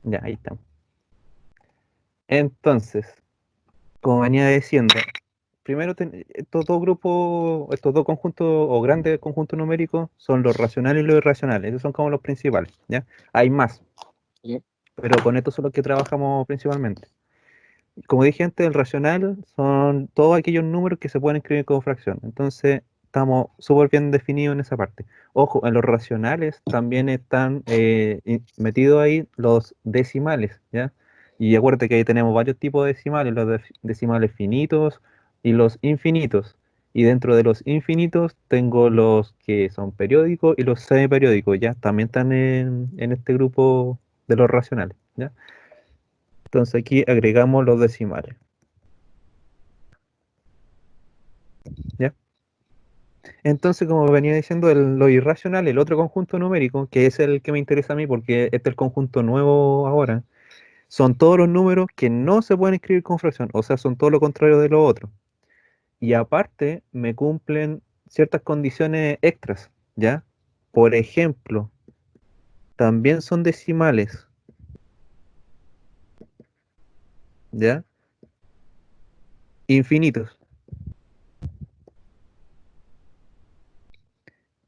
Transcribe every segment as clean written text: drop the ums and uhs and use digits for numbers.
Ya, ahí estamos. Entonces, como venía diciendo, primero estos dos grupos, estos dos conjuntos o grandes conjuntos numéricos son los racionales y los irracionales. Esos son como los principales, ¿ya? Hay más, ¿Sí? pero con estos son los que trabajamos principalmente. Como dije antes, el racional son todos aquellos números que se pueden escribir como fracción. Entonces, estamos súper bien definidos en esa parte. Ojo, en los racionales también están metidos ahí los decimales, ¿ya? Y acuérdate que ahí tenemos varios tipos de decimales, los decimales finitos y los infinitos. Y dentro de los infinitos tengo los que son periódicos y los semiperiódicos, ¿ya? También están en este grupo de los racionales, ¿ya? Entonces aquí agregamos los decimales. ¿Ya? Entonces, como venía diciendo, lo irracional, el otro conjunto numérico, que es el que me interesa a mí porque este es el conjunto nuevo ahora, son todos los números que no se pueden escribir con fracción, o sea, son todo lo contrario de lo otro. Y aparte, me cumplen ciertas condiciones extras, ¿ya? Por ejemplo, también son decimales, ¿ya? Infinitos.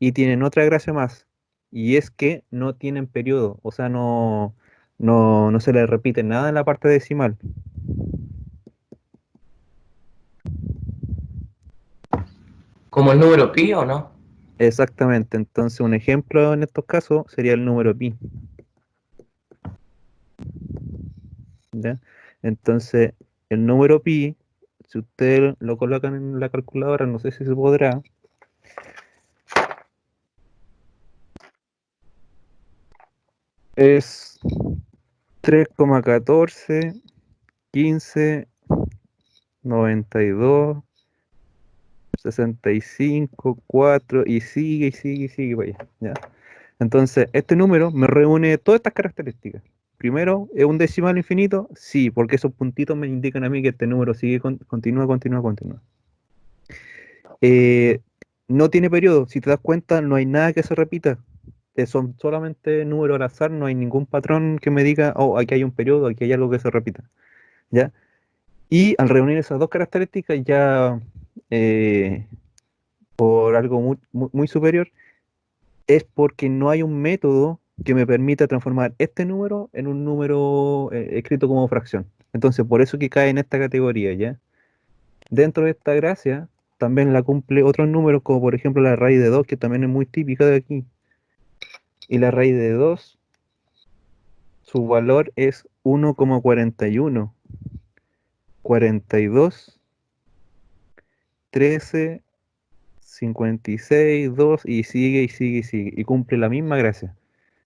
Y tienen otra gracia más, y es que no tienen periodo, o sea, no se les repite nada en la parte decimal. ¿Como el número pi o no? Exactamente, entonces un ejemplo en estos casos sería el número pi, ¿ya? Entonces, el número pi, si ustedes lo colocan en la calculadora, no sé si se podrá, es 3,14, 15, 92, 65, 4 y sigue para allá, ¿ya? Entonces, este número me reúne todas estas características. Primero, ¿es un decimal infinito? Sí, porque esos puntitos me indican a mí que este número sigue, continúa. Eh, no tiene periodo, si te das cuenta, no hay nada que se repita. Son solamente números al azar, no hay ningún patrón que me diga, oh, aquí hay un periodo, aquí hay algo que se repita, ¿ya? Y al reunir esas dos características, ya eh, por algo muy superior, es porque no hay un método que me permita transformar este número en un número escrito como fracción. Entonces, por eso que cae en esta categoría, ¿ya? Dentro de esta gracia, también la cumple otros números, como por ejemplo la raíz de 2 que también es muy típica de aquí. Y la raíz de 2 su valor es 1,41, 42, 13, 56, 2 y cumple la misma gracia,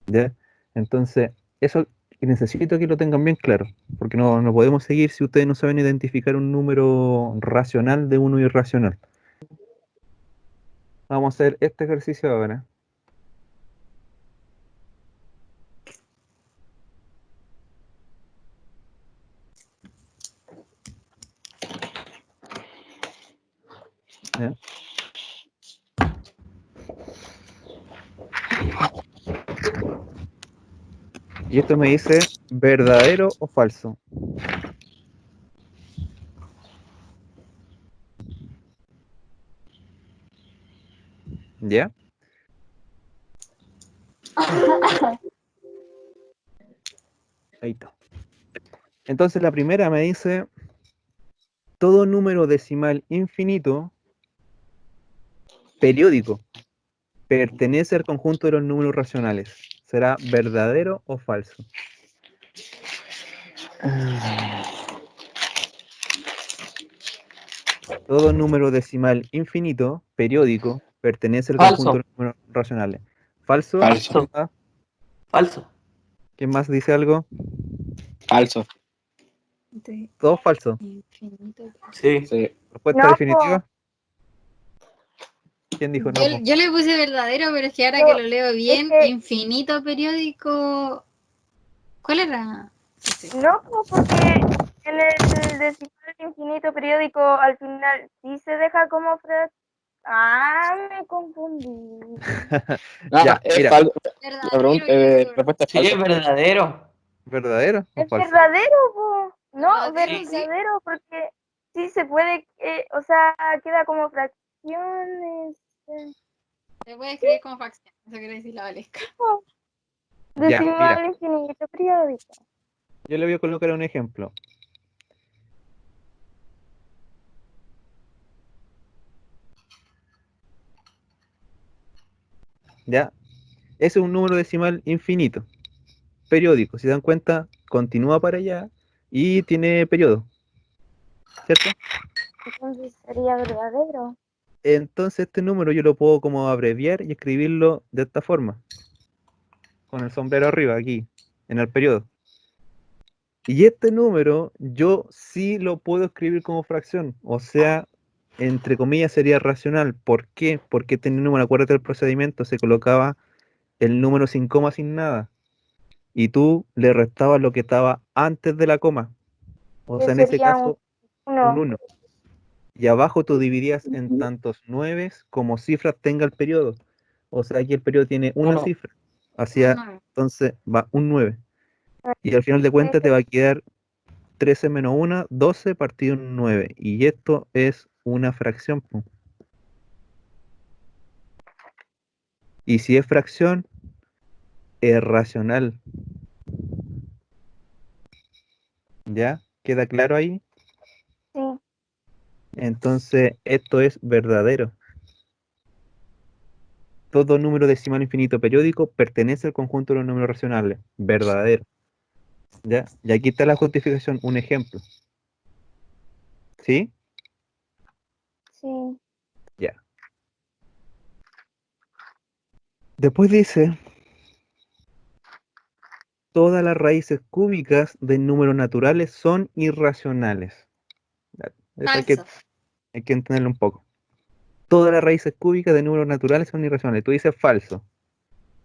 ¿ya? Entonces, eso necesito que lo tengan bien claro, porque no podemos seguir si ustedes no saben identificar un número racional de uno irracional. Vamos a hacer este ejercicio ahora. ¿Ya? Y esto me dice verdadero o falso. ¿Ya? Ahí está. Entonces la primera me dice, todo número decimal infinito periódico pertenece al conjunto de los números racionales. ¿Será verdadero o falso? Todo número decimal infinito periódico pertenece al conjunto Falso. de los números racionales. ¿Falso? Falso. ¿Quién más? Falso. ¿Quién más dice algo? Falso. De Todo falso. infinito. Sí. Sí. Respuesta No, definitiva. ¿Quién dijo no, po? Yo le puse verdadero, pero es que ahora Yo- que lo leo bien, que- infinito periódico. ¿Cuál era? no, porque en el decimal infinito periódico al final sí se deja como me confundí. Ah, Ya, es mira, falso. La Verdadero, yo le puse verdadero. respuesta es Sí, es falsa. verdadero. ¿Verdadero o Es falso? verdadero, po. No, Verdadero, sí. verdadero, porque sí se puede, o sea, queda como fracciones. Se puede escribir como fracción. Eso quiere decir la Valesca. Po. Ya, mira, Decimal infinito periódico. yo le voy a colocar un ejemplo. Ya, ese es un número decimal infinito, periódico. Si se dan cuenta, continúa para allá y tiene periodo, ¿cierto? Entonces sería verdadero. Entonces este número yo lo puedo como abreviar y escribirlo de esta forma, con el sombrero arriba aquí, en el periodo. Y este número yo sí lo puedo escribir como fracción, o sea, entre comillas sería racional. ¿Por qué? Porque este número, acuérdate del procedimiento, se colocaba el número sin coma, sin nada, y tú le restabas lo que estaba antes de la coma, o Que sea, en ese sería un caso, un 1. 1. Y abajo tú dividías en tantos nueves como cifras tenga el periodo. O sea, aquí el periodo tiene una Uno. cifra. Hacia, No, entonces va un 9. Y al final de cuentas te va a quedar 13 menos 1, 12 partido en 9. Y esto es una fracción, po. Y si es fracción, es racional. ¿Ya? ¿Queda claro ahí? Sí. Entonces, esto es verdadero. Todo número decimal infinito periódico pertenece al conjunto de los números racionales. Verdadero. ¿Ya? Y aquí está la justificación, un ejemplo. ¿Sí? Sí. Ya. Después dice, todas las raíces cúbicas de números naturales son irracionales. Ya, eso falso. hay que entenderlo un poco. Todas las raíces cúbicas de números naturales son irracionales. Tú dices falso.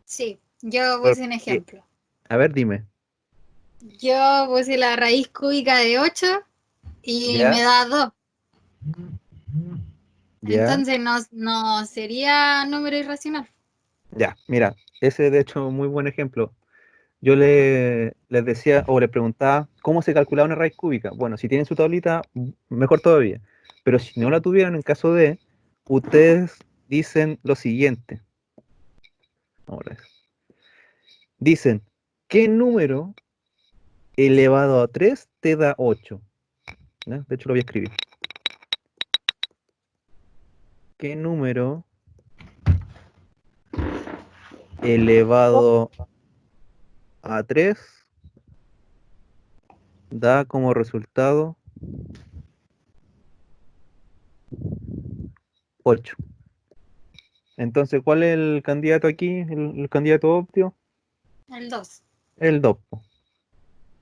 Sí, yo ¿Por puse un qué? ejemplo. A ver, dime. Yo puse la raíz cúbica de 8 y ¿Ya? me da 2. ¿Ya? Entonces no sería número irracional. Ya. Mira, ese de hecho muy buen ejemplo. Yo les decía o les preguntaba cómo se calculaba una raíz cúbica. Bueno, si tienen su tablita, mejor todavía. Pero si no la tuvieran, en caso de, ustedes dicen lo siguiente. Ahora, dicen, ¿qué número elevado a 3 te da 8? ¿Ya? De hecho, lo voy a escribir. ¿Qué número elevado a 3 da como resultado 8? Entonces, ¿cuál es el candidato aquí? El candidato obvio, El 2. el 2.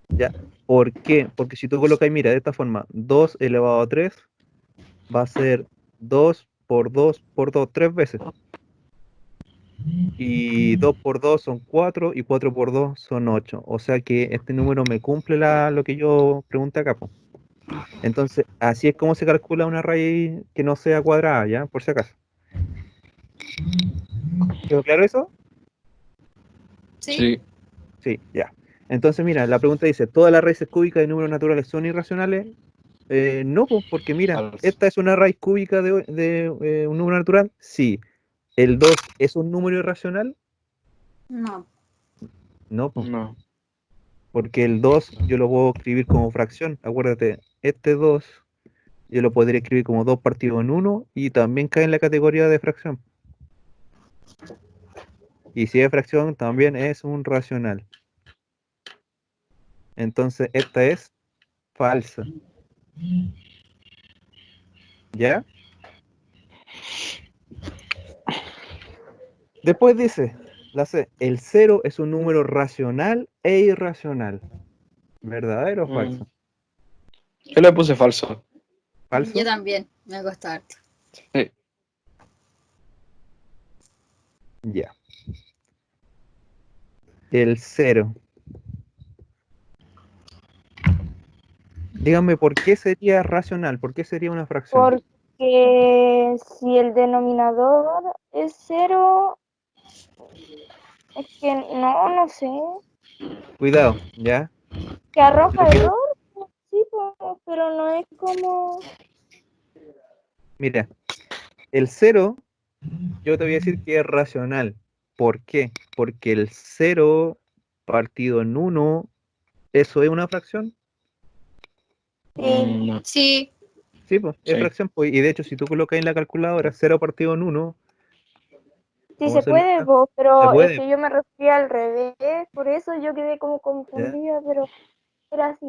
¿Ya? ¿Por qué? Porque si tú colocas, mira, de esta forma, 2 elevado a 3 va a ser 2 por 2 por 2, 3 veces. Y 2 por 2 son 4 y 4 por 2 son 8. O sea que este número me cumple lo que yo pregunté acá, po. Entonces, así es como se calcula una raíz que no sea cuadrada, ¿ya? Por si acaso. ¿Quedó claro eso? ¿Sí? Sí. Sí, ya. Entonces, mira, la pregunta dice, ¿todas las raíces cúbicas de números naturales son irracionales? No, pues, porque mira, Falso. esta es una raíz cúbica de un número natural. Sí. ¿El 2 es un número irracional? No. No, pues, No. porque el 2 yo lo puedo escribir como fracción. Acuérdate, este 2 yo lo podría escribir como 2 partido en 1 y también cae en la categoría de fracción. Y si es fracción, también es un racional. Entonces, esta es falsa. ¿Ya? Después dice, la C, el cero es un número racional e irracional. ¿Verdadero o Mm. falso? Yo le puse falso. Yo ¿Falso? también. Me costó harto. Sí. Ya. El cero. Dígame, ¿por qué sería racional? ¿Por qué sería una fracción? Porque si el denominador es 0, es que no sé. Cuidado, ¿ya? Que arroja Yo quiero- error, po, sí, po, pero no es como... Mira, el 0, yo te voy a decir que es racional. ¿Por qué? Porque el 0 partido en 1, ¿eso es una fracción? Sí, No. Sí, Sí, pues, es Sí. fracción, pues, y de hecho, si tú colocas en la calculadora 0 partido en 1, sí vamos a se hacerlo puede, acá, po, se pero es puede, que yo me refería al revés, por eso yo quedé como ¿ya? confundida, pero era así.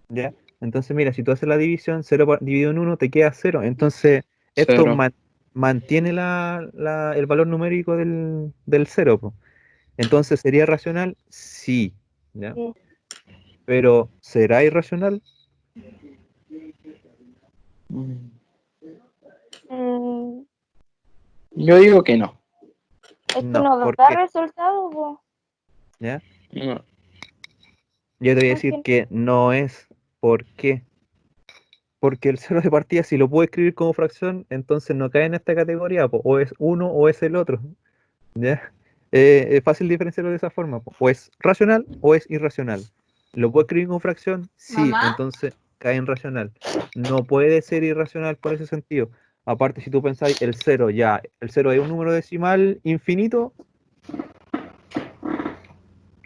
¿Ya? Entonces, mira, si tú haces la división, 0 dividido en 1 te queda 0. Entonces, esto 0. mantiene el valor numérico del 0, po. Entonces, ¿sería racional? Sí, ¿ya? Sí. Pero, ¿será irracional? Mm, Yo digo que no. es que No. no ¿Por da qué? resultado, po, ¿Ya? No. Yo te voy a decir porque que no es. ¿Por qué? Porque el 0 de partida, si lo puedo escribir como fracción, entonces no cae en esta categoría, po. O es uno o es el otro. ¿Ya? Es fácil diferenciarlo de esa forma, po. O es racional o es irracional. ¿Lo puedo escribir como fracción? Sí, mamá. entonces cae en racional. No puede ser irracional por ese sentido. Aparte, si tú pensáis el 0, ya, el 0 es un número decimal infinito,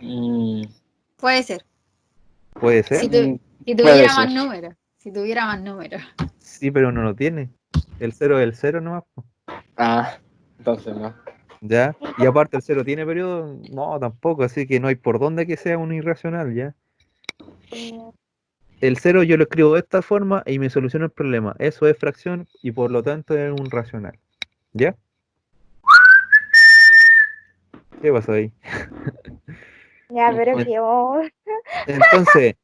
Mm, Puede ser. puede Si, ser, si Puede tuviera más ser. números. Si tuviera más números. sí, pero no lo tiene. El 0 es el 0 nomás, po. Ah, entonces no. ¿Ya? Y aparte, el 0 tiene periodo, no, tampoco, así que no hay por dónde que sea un irracional, ¿ya? mm, El 0 yo lo escribo de esta forma y me soluciona el problema. Eso es fracción y por lo tanto es un racional. ¿Ya? ¿Qué pasó ahí? ya, pero En- que vos... Entonces,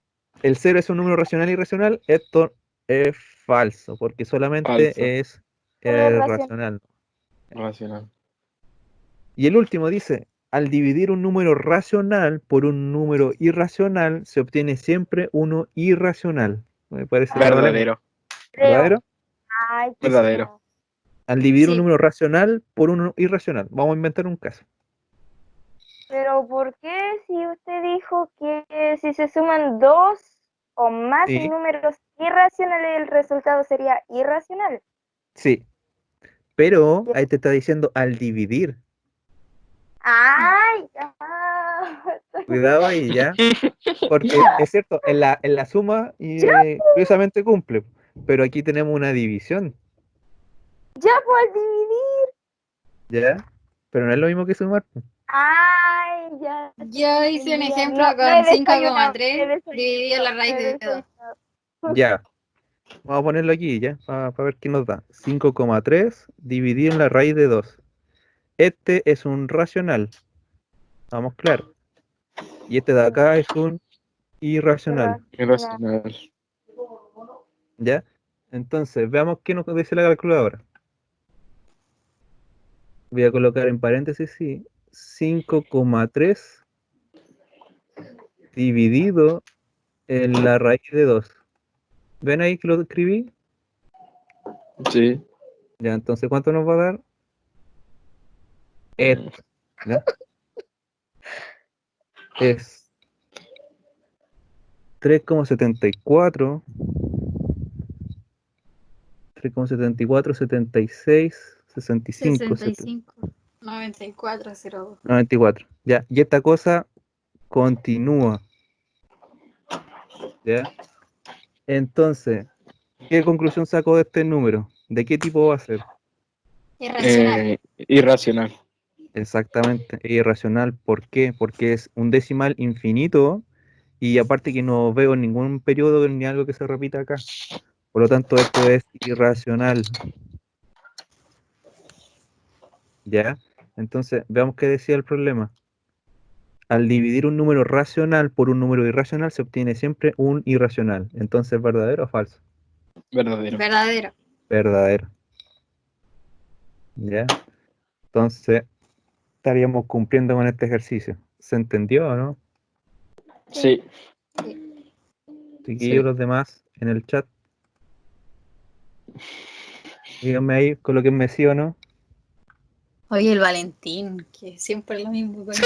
el 0 es un número racional y irracional. Esto es falso, porque Falso. solamente es Solo es racional. racional. Racional. Y el último dice, al dividir un número racional por un número irracional, se obtiene siempre uno irracional. Me parece Ay, raro, Verdadero. creo. ¿verdadero? Ay, Verdadero. no. Al dividir un Sí. número racional por uno irracional. Vamos a inventar un caso. Pero ¿por qué si usted dijo que si se suman dos o más Sí, números irracionales el resultado sería irracional? sí. Pero Ya. ahí te está diciendo al dividir. Ay, ya. Cuidado ahí, ¿ya? Porque es cierto, en la suma y Ya, curiosamente cumple. Pero aquí tenemos una división, ya por dividir. ¿ya? Pero no es lo mismo que sumar, po. Ay, ya te Yo hice un entendía. ejemplo No, no con he cinco coma desayunado, tres dividido la no raíz he de 2. desayunado. Ya. Vamos a ponerlo aquí, ¿ya? Para ver qué nos da. 5,3 dividido en la raíz de 2. Este es un racional, vamos claro. Y este de acá es un irracional, Irracional. Irracional. ¿ya? Entonces, veamos qué nos dice la calculadora. Voy a colocar en paréntesis, sí, 5,3 dividido en la raíz de 2. ¿Ven ahí que lo escribí? Sí. Ya, entonces, ¿cuánto nos va a dar? Mm, Esto, ¿ya? Es 3,74, 3,74, 76, 65, 65, 94,02. 94. Ya, y esta cosa continúa, ¿ya? Entonces, ¿qué conclusión saco de este número? ¿De qué tipo va a ser? Irracional. Irracional. Exactamente, es irracional. ¿Por qué? Porque es un decimal infinito y aparte que no veo ningún periodo ni algo que se repita acá. Por lo tanto, esto es irracional, ¿ya? Entonces, veamos qué decía el problema. Al dividir un número racional por un número irracional se obtiene siempre un irracional. Entonces, ¿verdadero o falso? Verdadero. Verdadero. Verdadero, ¿ya? Entonces, estaríamos cumpliendo con este ejercicio. ¿Se entendió o no? Sí. Sí. Chiquillos, Sí. los demás en el chat, díganme ahí, colóquenme sí o no. Oye, el Valentín, que siempre es lo mismo conmigo.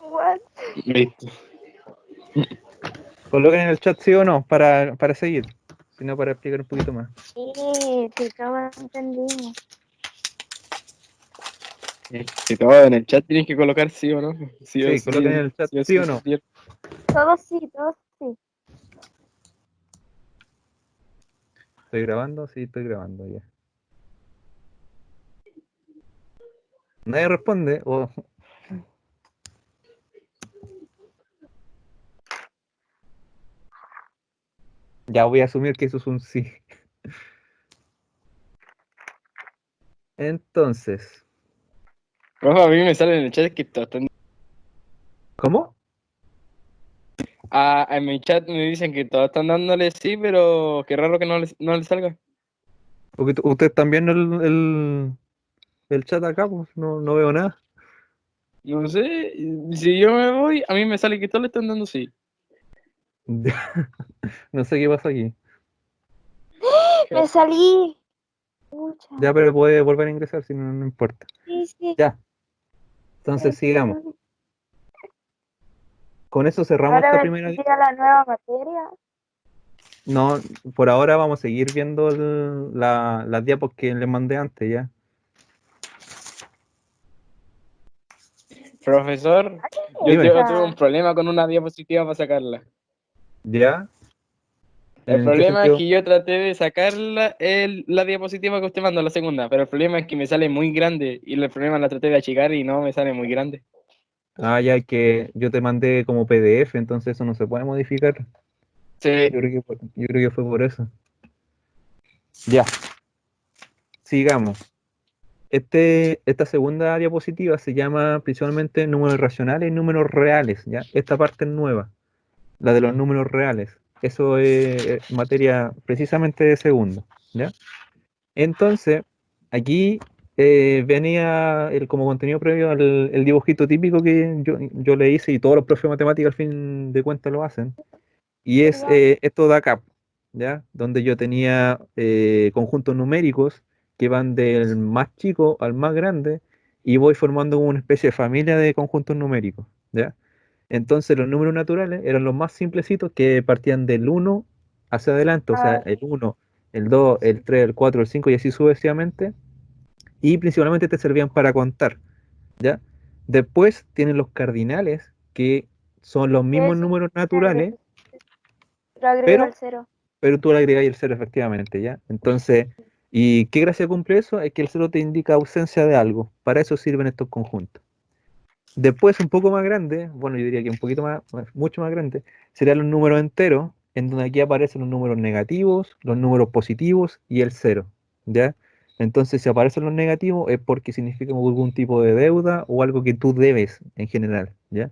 What? Listo. Coloquen en el chat sí o no para seguir, sino para explicar un poquito más. Sí, sí, todos entendimos. Si todo en el chat tienes que colocar sí o no. Sí o Sí, sí. coloquen en el chat Sí o sí sí, o sí, no. sí. Todos sí, todos sí. ¿Estoy grabando? Sí, estoy grabando ya. Nadie responde. Ya voy a asumir que eso es un sí. Entonces, Ojo, a mí me sale en el chat que todos están... ¿cómo? En mi chat me dicen que todos están dándole sí, pero qué raro que no les salga. Porque ustedes también el chat acá, pues no veo nada. No sé, si yo me voy, a mí me sale que todos le están dando sí. No sé qué pasa aquí. Me salí. Pucha. Ya, pero puede volver a ingresar si no importa. Sí, sí. Ya, entonces sigamos. Con eso cerramos Ahora esta me primera. metí a la nueva materia. No, por ahora vamos a seguir viendo las diapos que les mandé antes, ya. Profesor, yo, Dime, yo tuve un problema con una diapositiva para sacarla. ¿ya? El ¿En qué problema es sentido? que yo traté de sacarla, la diapositiva que usted mandó, la segunda, pero el problema es que me sale muy grande y el problema la traté de achicar y no me sale muy grande. Ah, ya que yo te mandé como PDF, entonces eso no se puede modificar. Sí, Yo creo que fue por eso. Ya, sigamos. Esta segunda diapositiva se llama principalmente números irracionales y números reales, ¿ya? Esta parte es nueva, la de los números reales. Eso es materia precisamente de segundo, ¿ya? Entonces, aquí venía como contenido previo el dibujito típico que yo le hice y todos los profes de matemáticas al fin de cuentas lo hacen. Y es esto de acá, ¿ya? Donde yo tenía conjuntos numéricos que van del más chico al más grande y voy formando una especie de familia de conjuntos numéricos, ¿ya? Entonces los números naturales eran los más simplecitos que partían del uno hacia adelante, o sea, Ah, el uno, el 2, el 3, el 4, el 5 y así sucesivamente, y principalmente te servían para contar, ¿ya? Después tienen los cardinales, que son los ¿qué mismos es? números naturales, Lo agrego al pero cero. tú le agregáis el cero efectivamente, ¿ya? Entonces, ¿y qué gracia cumple eso? Es que el cero te indica ausencia de algo. Para eso sirven estos conjuntos. Después, un poco más grande, bueno, yo diría que un poquito más, mucho más grande, serían los números enteros, en donde aquí aparecen los números negativos, los números positivos y el cero, ¿ya? Entonces, si aparecen los negativos es porque significa algún tipo de deuda o algo que tú debes en general, ¿ya?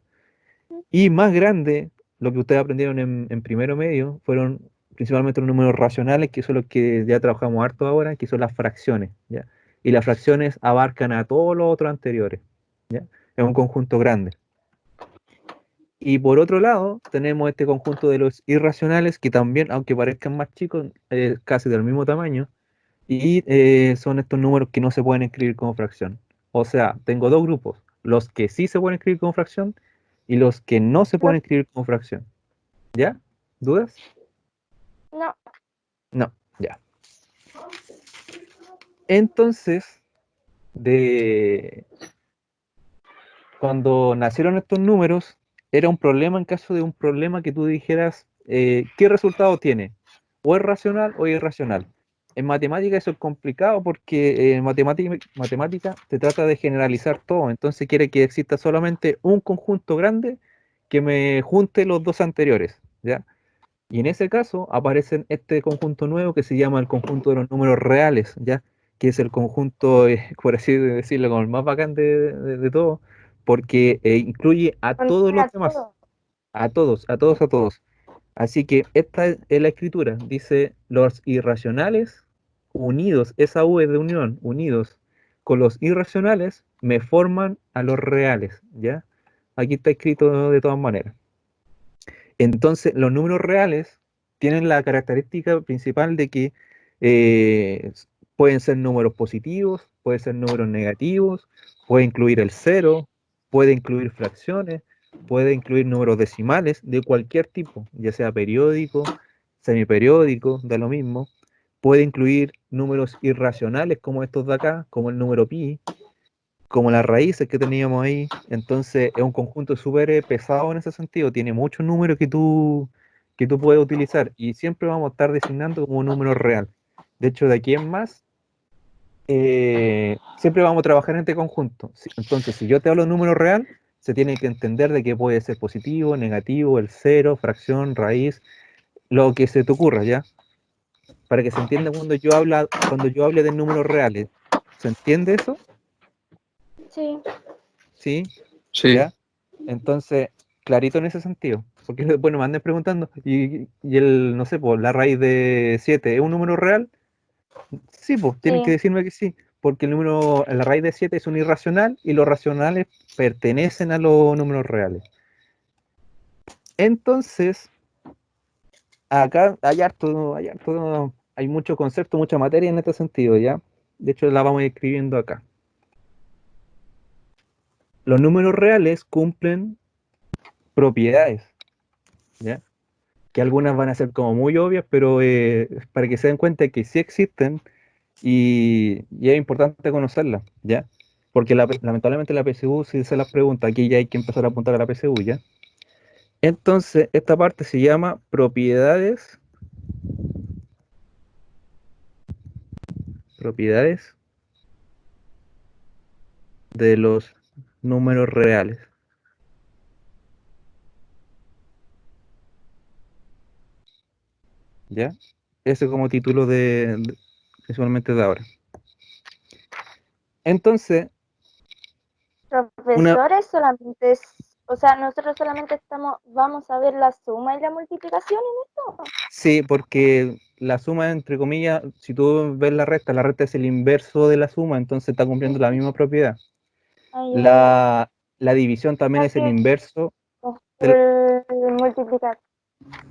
Y más grande, lo que ustedes aprendieron en primero medio, fueron principalmente los números racionales, que son los que ya trabajamos harto ahora, que son las fracciones, ¿ya? Y las fracciones abarcan a todos los otros anteriores, ¿ya? Es un conjunto grande. Y por otro lado, tenemos este conjunto de los irracionales, que también, aunque parezcan más chicos, es casi del mismo tamaño, y son estos números que no se pueden escribir como fracción. O sea, tengo dos grupos, los que sí se pueden escribir como fracción y los que no se pueden escribir como fracción. ¿Ya? ¿Dudas? No, No, ya. Entonces, de cuando nacieron estos números, era un problema en caso de un problema que tú dijeras, ¿qué resultado tiene? ¿O es racional o irracional? En matemática eso es complicado porque en matemática te trata de generalizar todo, entonces quiere que exista solamente un conjunto grande que me junte los dos anteriores, ¿ya? Y en ese caso aparece este conjunto nuevo que se llama el conjunto de los números reales, ¿ya? Que es el conjunto, por así decirlo, como el más bacán de todo, porque incluye a todos los contiene demás, todo. a todos, a todos, a todos. Así que esta es la escritura, dice los irracionales unidos, esa U es de unión, unidos con los irracionales me forman a los reales, ¿ya? Aquí está escrito de todas maneras. Entonces, los números reales tienen la característica principal de que eh, pueden ser números positivos, pueden ser números negativos, puede incluir el cero, puede incluir fracciones, puede incluir números decimales de cualquier tipo, ya sea periódico, semiperiódico, da lo mismo. Puede incluir números irracionales como estos de acá, como el número pi, como las raíces que teníamos ahí. Entonces es un conjunto súper pesado en ese sentido. Tiene muchos números que tú puedes utilizar y siempre vamos a estar designando como un número real. De hecho, de aquí en más, siempre vamos a trabajar en este conjunto. Entonces, si yo te hablo de número real, se tiene que entender de que puede ser positivo, negativo, el cero, fracción, raíz, lo que se te ocurra, ¿ya? Para que se entienda cuando yo hable de números reales. ¿Se entiende eso? Sí. ¿Sí? Sí. ¿Ya? Entonces, clarito en ese sentido. Porque después me anden preguntando, ¿y el, no sé, pues, la raíz de 7 es un número real? Sí, pues, tienen que Sí. decirme que sí. Porque la raíz de 7 es un irracional y los racionales pertenecen a los números reales. Entonces, acá hay mucho concepto, mucha materia en este sentido, ¿ya? De hecho, la vamos escribiendo acá. Los números reales cumplen propiedades, ¿ya? Que algunas van a ser como muy obvias, pero para que se den cuenta que sí existen y es importante conocerlas, ¿ya? Porque lamentablemente la PSU, si se las pregunta, aquí ya hay que empezar a apuntar a la PSU, ¿ya? Entonces, esta parte se llama propiedades de los números reales, ¿ya? Ese como título visualmente de ahora. Entonces, Profesores solamente o sea, nosotros solamente vamos a ver la suma y la multiplicación en esto. sí, porque la suma, entre comillas, si tú ves la recta es el inverso de la suma, entonces está cumpliendo la misma propiedad. Ahí, La división también es el que inverso del... el multiplicar.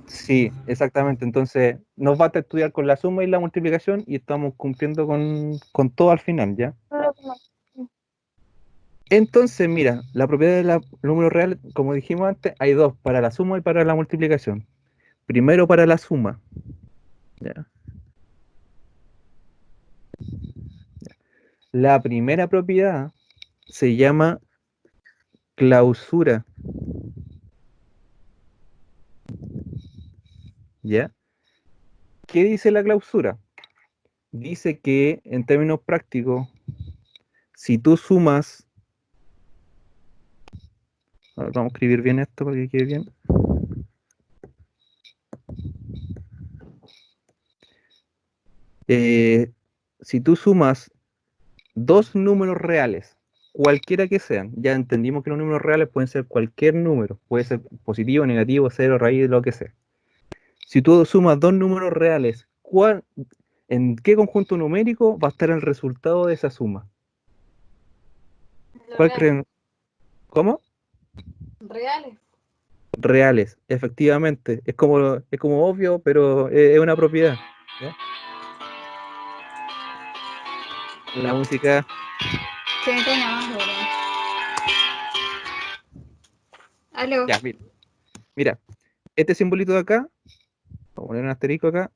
Sí, exactamente. Entonces, nos basta estudiar con la suma y la multiplicación y estamos cumpliendo con todo al final, ¿ya? Lo que más. Entonces, mira, la propiedad del número real, como dijimos antes, hay dos, para la suma y para la multiplicación. Primero para la suma, ¿ya? La primera propiedad se llama clausura, ¿ya? ¿Qué dice la clausura? Dice que, en términos prácticos, si tú sumas, a ver, vamos a escribir bien esto para que quede bien. Si tú sumas dos números reales, cualquiera que sean, ya entendimos que los números reales pueden ser cualquier número, puede ser positivo, negativo, cero, raíz, lo que sea. Si tú sumas dos números reales, ¿en qué conjunto numérico va a estar el resultado de esa suma? ¿Cuál Reales. creen? ¿Cómo? Reales. Reales, efectivamente. Es como obvio, pero es una propiedad. ¿Ya? La música, Se me está llamando, bro. Aló. ya, mira, este simbolito de acá, vamos a poner un asterisco acá,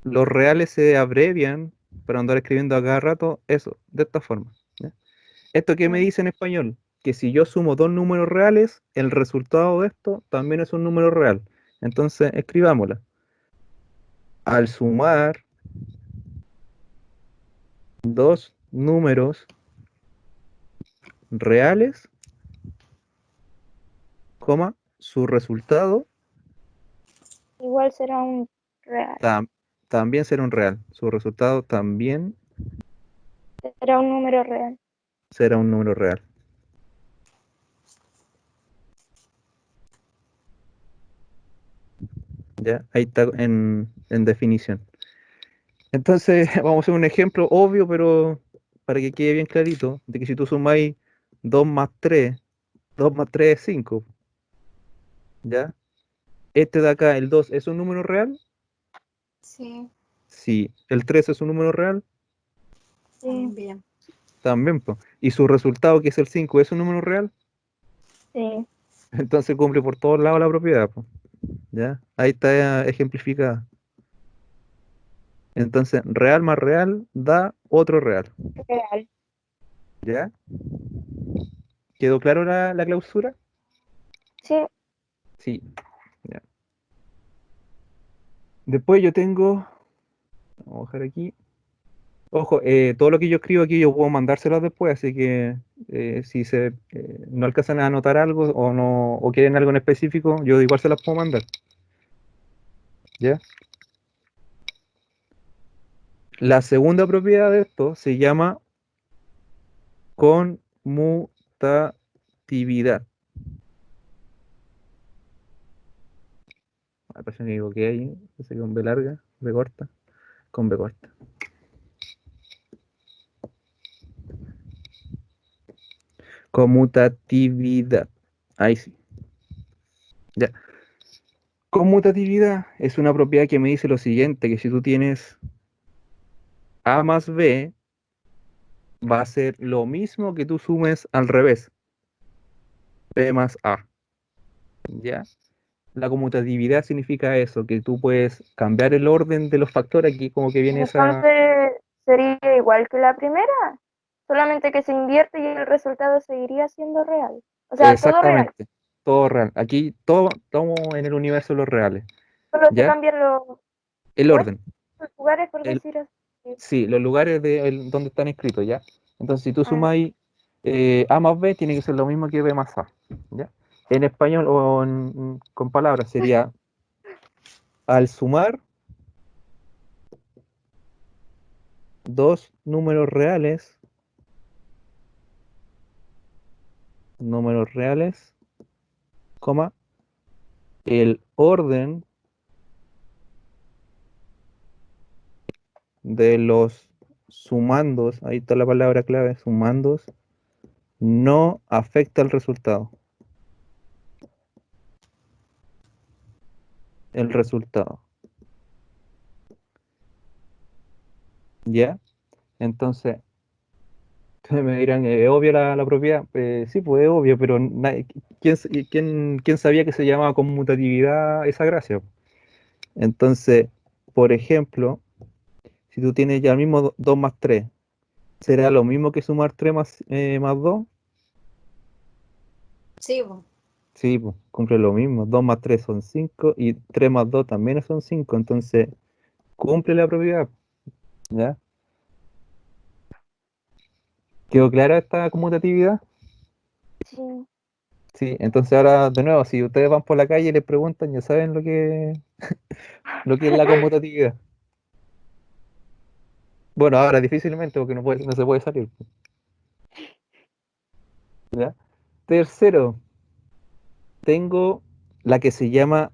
los reales se abrevian para andar escribiendo a cada rato eso, de esta forma. ¿Ya? ¿Esto qué me dice en español? Que si yo sumo dos números reales, el resultado de esto también es un número real. Entonces, escribámosla. Al sumar dos números reales, coma, su resultado Igual será un real. también será un real. Su resultado también Será un número real. será un número real. ¿Ya? Ahí está en definición. Entonces, vamos a hacer un ejemplo obvio, pero para que quede bien clarito, de que si tú sumáis 2 más 3, 2 más 3 es 5, ¿ya? Este de acá, el 2, ¿es un número real? Sí, Sí. ¿El 3 es un número real? Sí. también. También, pues. ¿Y su resultado, que es el 5, es un número real? Sí. Entonces cumple por todos lados la propiedad, po, ¿ya? Ahí está ejemplificada. Entonces, real más real da otro real, Real. ¿ya? ¿Quedó claro la clausura? Sí, Sí, ya. Después yo tengo, vamos a bajar aquí. Ojo, todo lo que yo escribo aquí yo puedo mandárselos después, así que si no alcanzan a anotar algo o no o quieren algo en específico, yo igual se las puedo mandar, ¿ya? La segunda propiedad de esto se llama conmutatividad. Ay, parece que me equivoqué ahí, pensé que con B larga, B corta, con B corta. Conmutatividad. Ahí sí. Ya. Conmutatividad es una propiedad que me dice lo siguiente, que si tú tienes A más B, va a ser lo mismo que tú sumes al revés, B más A. ¿Ya? La conmutatividad significa eso, que tú puedes cambiar el orden de los factores, aquí como que viene esa... entonces sería igual que la primera, solamente que se invierte y el resultado seguiría siendo real. O sea, todo real, Exactamente, todo real. Aquí todo estamos en el universo de los reales, solo se ¿ya? cambian los El puestos, orden, los lugares, por el, decir así. sí, los lugares donde están escritos, ¿ya? Entonces, si tú Ah, sumas A más B, tiene que ser lo mismo que B más A, ¿ya? En español o con palabras sería al sumar dos números reales, coma, el orden de los sumandos, ahí está la palabra clave, sumandos, no afecta el resultado. El resultado, ¿ya? Entonces, me dirán, ¿es obvia la propiedad? Sí, pues es obvio, pero ¿quién sabía que se llamaba conmutatividad esa gracia? Entonces, por ejemplo, si tú tienes ya el mismo 2 más 3, ¿será lo mismo que sumar 3 más 2? Sí, po. Sí, pues, cumple lo mismo. 2 más 3 son 5 y 3 más 2 también son 5. Entonces, cumple la propiedad, ¿ya? ¿Quedó clara esta conmutatividad? sí. Sí, entonces ahora de nuevo, si ustedes van por la calle y les preguntan, ya saben lo que es la conmutatividad. Bueno, ahora difícilmente porque no se puede salir, ¿ya? Tercero, tengo la que se llama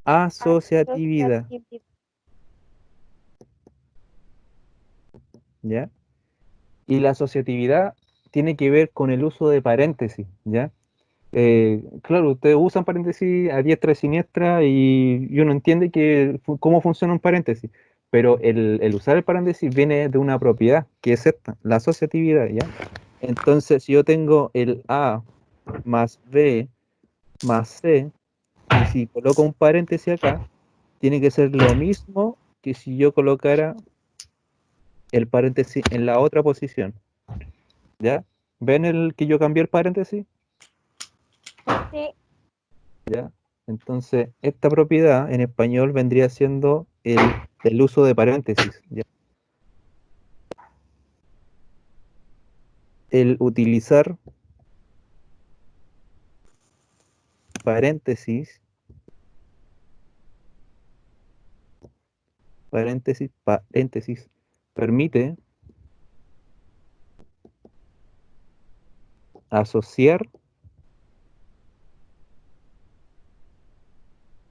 asociatividad, Asociatividad. ¿ya? Y la asociatividad tiene que ver con el uso de paréntesis, ¿ya? Claro, ustedes usan paréntesis a diestra y siniestra y uno entiende cómo funciona un paréntesis, pero el usar el paréntesis viene de una propiedad, que es esta, la asociatividad, ¿ya? Entonces, si yo tengo el A más B más C, y si coloco un paréntesis acá, tiene que ser lo mismo que si yo colocara el paréntesis en la otra posición, ¿ya? ¿Ven el que yo cambié el paréntesis? Sí, ¿Ya? Entonces, esta propiedad en español vendría siendo el uso de paréntesis, ¿ya? El utilizar paréntesis, paréntesis, permite asociar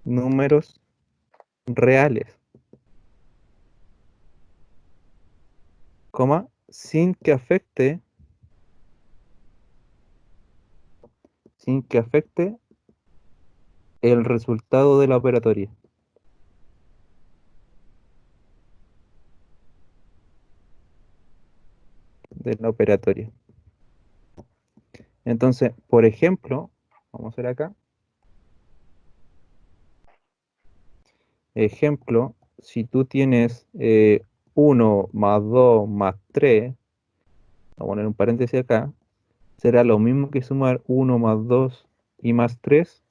números reales, coma, sin que afecte el resultado de la operatoria, de la operatoria. Entonces, por ejemplo, Vamos a hacer acá. Ejemplo, si tú tienes 1 más 2 más 3, voy a poner un paréntesis acá, será lo mismo que sumar 1 más 2 y más 3.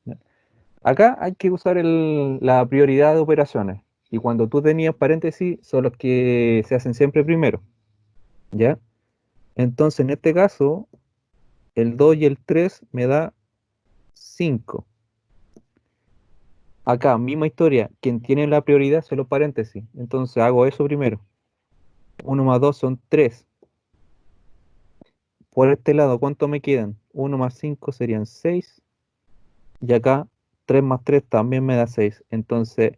¿Ya? Acá hay que usar la prioridad de operaciones. Y cuando tú tenías paréntesis, son los que se hacen siempre primero. ¿Ya? Entonces, en este caso, el 2 y el 3 me da 5. Acá, misma historia, quien tiene la prioridad son los paréntesis. Entonces hago eso primero. 1 más 2 son 3. Por este lado, ¿cuánto me quedan? 1 más 5 serían 6. Y acá 3 más 3 también me da 6. Entonces,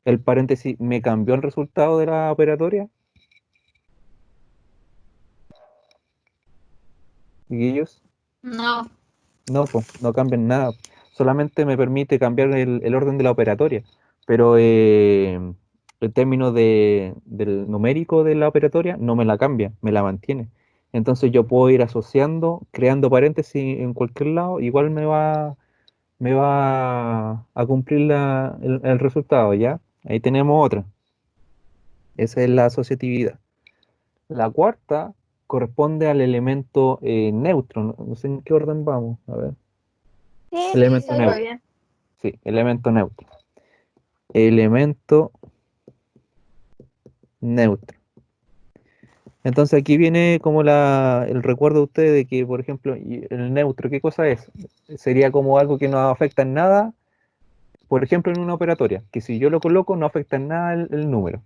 el paréntesis me cambió el resultado de la operatoria. Guillos, No. no, po, no cambian nada. Solamente me permite cambiar el orden de la operatoria. Pero el término del numérico de la operatoria no me la cambia, me la mantiene. Entonces yo puedo ir asociando, creando paréntesis en cualquier lado, igual me va a cumplir el resultado, ¿ya? Ahí tenemos otra. Esa es la asociatividad. La cuarta corresponde al elemento neutro. No sé en qué orden vamos. A ver. Sí, Elemento sí, Va neutro. bien. Sí, elemento neutro. Elemento neutro. Entonces aquí viene como el recuerdo de ustedes de que, por ejemplo, el neutro, ¿qué cosa es? Sería como algo que no afecta en nada, por ejemplo, en una operatoria, que si yo lo coloco no afecta en nada el número.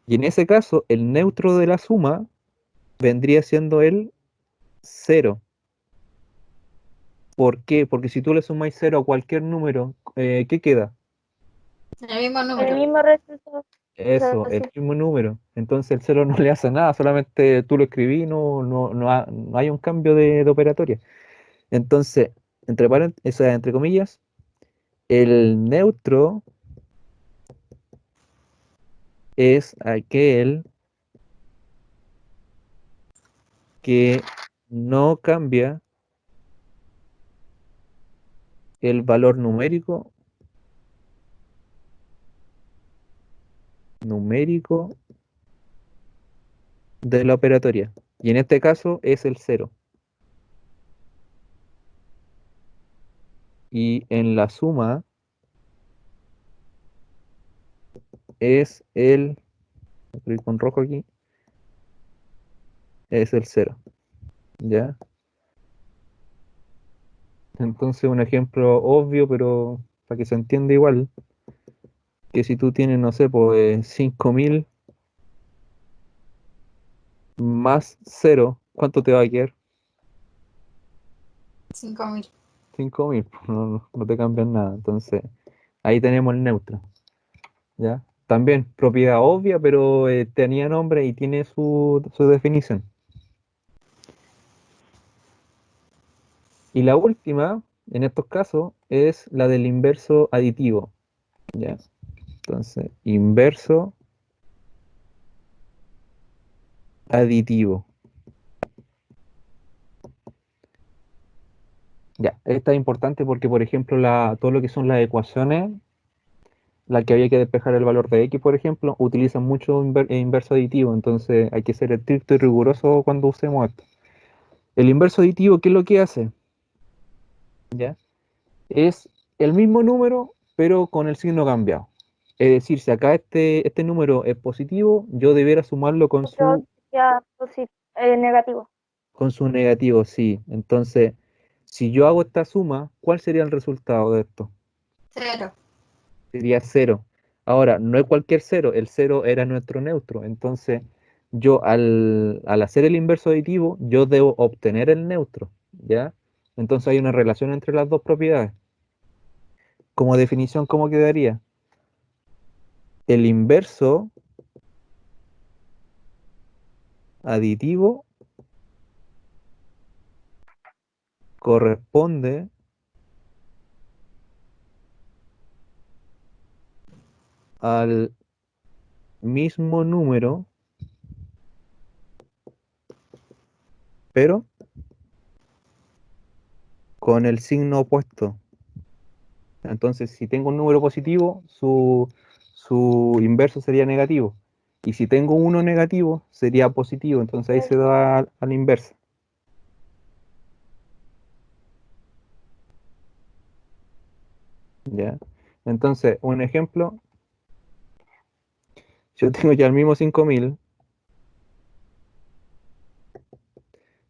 Y en ese caso, el neutro de la suma vendría siendo el cero. ¿Por qué? Porque si tú le sumáis cero a cualquier número, ¿qué queda? El mismo el número. mismo resultado. Eso, el Sí. mismo número. Entonces el cero no le hace nada, solamente tú lo escribí, no hay un cambio de operatoria. Entonces, o sea, entre comillas, el neutro es aquel que no cambia el valor numérico de la operatoria. Y en este caso es el cero. Y en la suma es voy a escribir con rojo aquí, es el cero. ¿Ya? Entonces un ejemplo obvio, pero para que se entienda igual, que si tú tienes, no sé, pues 5.000 más cero, ¿cuánto te va a quedar? 5.000. 5.000, pues, no te cambian nada. Entonces, ahí tenemos el neutro, ¿ya? También propiedad obvia, pero tenía nombre y tiene su definición. Y la última, en estos casos, es la del inverso aditivo, ¿ya? Entonces, inverso aditivo. Ya, esta es importante porque, por ejemplo, todo lo que son las ecuaciones, la que había que despejar el valor de x, por ejemplo, utilizan mucho inverso aditivo, entonces hay que ser estricto y riguroso cuando usemos esto. El inverso aditivo, ¿qué es lo que hace? ¿Ya? Es el mismo número, pero con el signo cambiado. Es decir, si acá este número es positivo, yo debiera sumarlo con Otro sería negativo. su negativo, sí. Entonces, si yo hago esta suma, ¿cuál sería el resultado de esto? 0. Sería cero. Ahora, no es cualquier cero, el cero era nuestro neutro. Entonces, yo al hacer el inverso aditivo, yo debo obtener el neutro, ¿ya? Entonces hay una relación entre las dos propiedades. Como definición, ¿cómo quedaría? El inverso aditivo corresponde al mismo número, con el signo opuesto. Entonces, si tengo un número positivo, su inverso sería negativo. Y si tengo uno negativo, sería positivo. Entonces ahí se da a la inversa. ¿Ya? Entonces, un ejemplo, yo tengo ya el mismo 5000.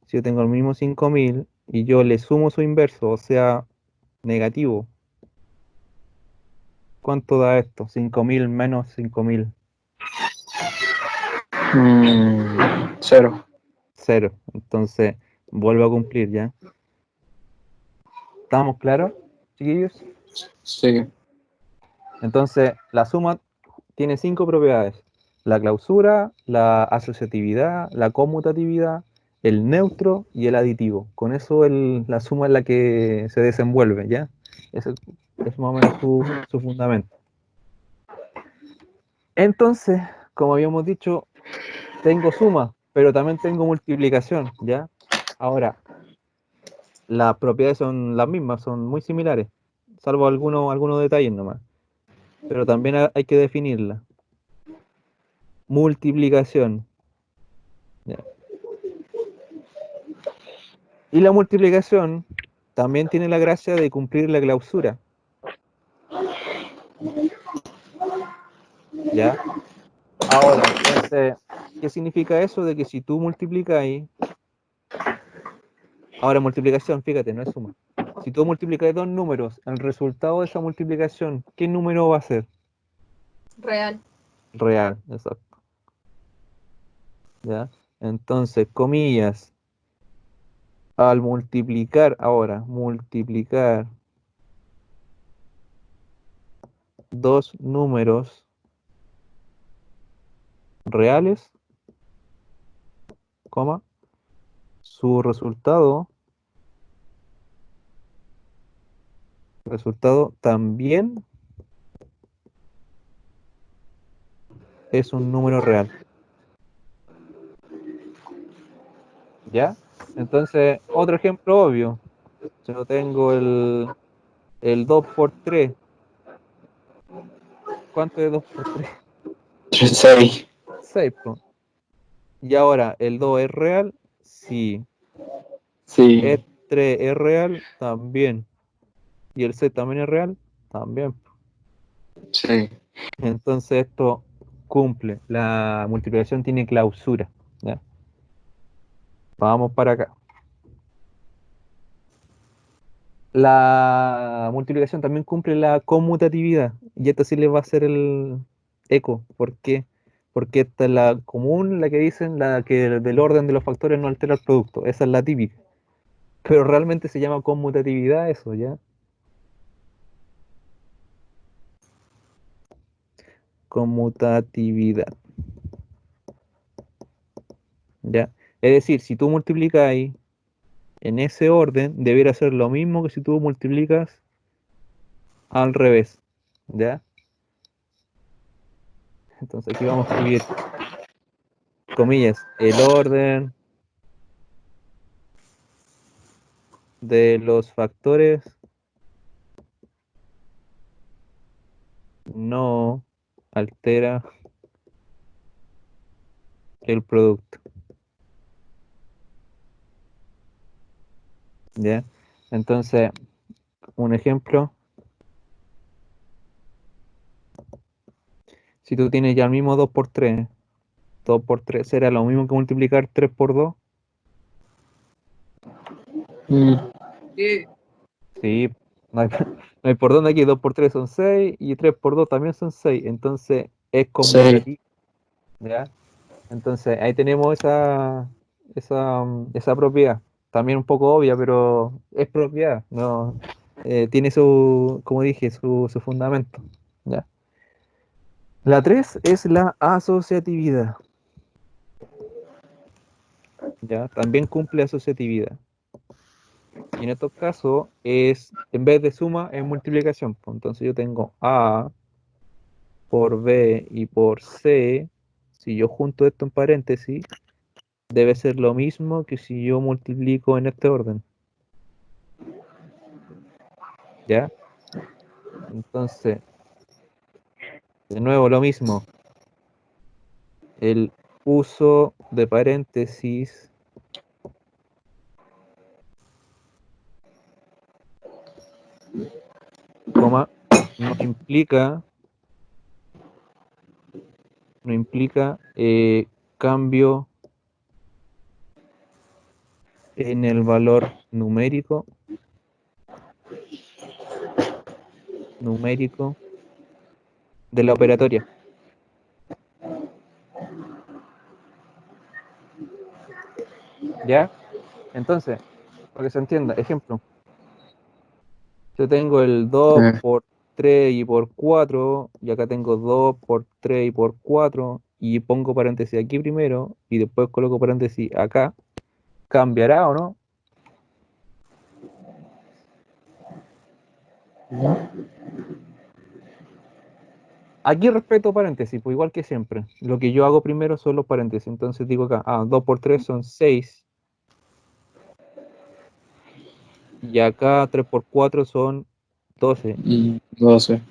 Si yo tengo el mismo 5000 y yo le sumo su inverso, o sea, negativo, ¿cuánto da esto? 5000 menos 5000. 0. 0. Entonces, vuelvo a cumplir ya. ¿Estamos claros, chiquillos? Sí. Entonces, la suma tiene 5 propiedades. La clausura, la asociatividad, la conmutatividad, el neutro y el aditivo. Con eso la suma es la que se desenvuelve, ¿ya? Ese es más o menos su fundamento. Entonces, como habíamos dicho, tengo suma, pero también tengo multiplicación, ¿ya? Ahora, las propiedades son las mismas, son muy similares, salvo algunos detalles nomás. Pero también hay que definirla. Multiplicación. ¿Ya? Y la multiplicación también tiene la gracia de cumplir la clausura. ¿Ya? Ahora, entonces, ¿qué significa eso? De que si tú multiplicas ahí, ahora multiplicación, fíjate, no es suma. Si tú multiplicas dos números, el resultado de esa multiplicación, ¿qué número va a ser? Real. Real, exacto. ¿Ya? Entonces, comillas, al multiplicar, ahora, multiplicar dos números reales, coma, su resultado también es un número real. ¿Ya? Entonces, otro ejemplo obvio. Yo tengo el 2 por 3. ¿Cuánto es 2 por 3? 6. 6. Y ahora, ¿el 2 es real? Sí. Sí. ¿El 3 es real? También. ¿Y el 6 también es real? También. Sí. Entonces esto cumple. La multiplicación tiene clausura. ¿Ya? Vamos para acá. La multiplicación también cumple la conmutatividad. Y esto sí les va a hacer el eco. ¿Por qué? Porque esta es la común, la que dicen, la que del orden de los factores no altera el producto. Esa es la típica. Pero realmente se llama conmutatividad eso, ¿ya? Conmutatividad. ¿Ya? Es decir, si tú multiplicas ahí en ese orden, debiera ser lo mismo que si tú multiplicas al revés. ¿Ya? Entonces aquí vamos a escribir, comillas, el orden de los factores no altera el producto. ¿Ya? Entonces, un ejemplo, si tú tienes ya el mismo 2 por 3, 2 por 3 será lo mismo que multiplicar 3 por 2. Sí, no hay, no hay por dónde aquí, 2 por 3 son 6 y 3 por 2 también son 6, entonces es conmutativo, ¿ya? Entonces ahí tenemos esa propiedad, también un poco obvia, pero es propiedad, ¿no? Tiene su, como dije, su fundamento, ¿ya? La 3 es la asociatividad, ¿ya? También cumple asociatividad. Y en estos casos es, en vez de suma, es multiplicación, pues. Entonces yo tengo A por B y por C, si yo junto esto en paréntesis, debe ser lo mismo que si yo multiplico en este orden. ¿ya? Entonces, de nuevo lo mismo. El uso de paréntesis coma no implica cambio en el valor numérico de la operatoria. ¿Ya? Entonces, para que se entienda, ejemplo, yo tengo el 2 por 3 y por 4, y acá tengo 2 por 3 y por 4, y pongo paréntesis aquí primero, y después coloco paréntesis acá, ¿cambiará o no? Aquí respeto paréntesis, pues igual que siempre. Lo que yo hago primero son los paréntesis. Entonces digo acá, 2 por 3 son 6. Y acá 3 por 4 son 12. 12.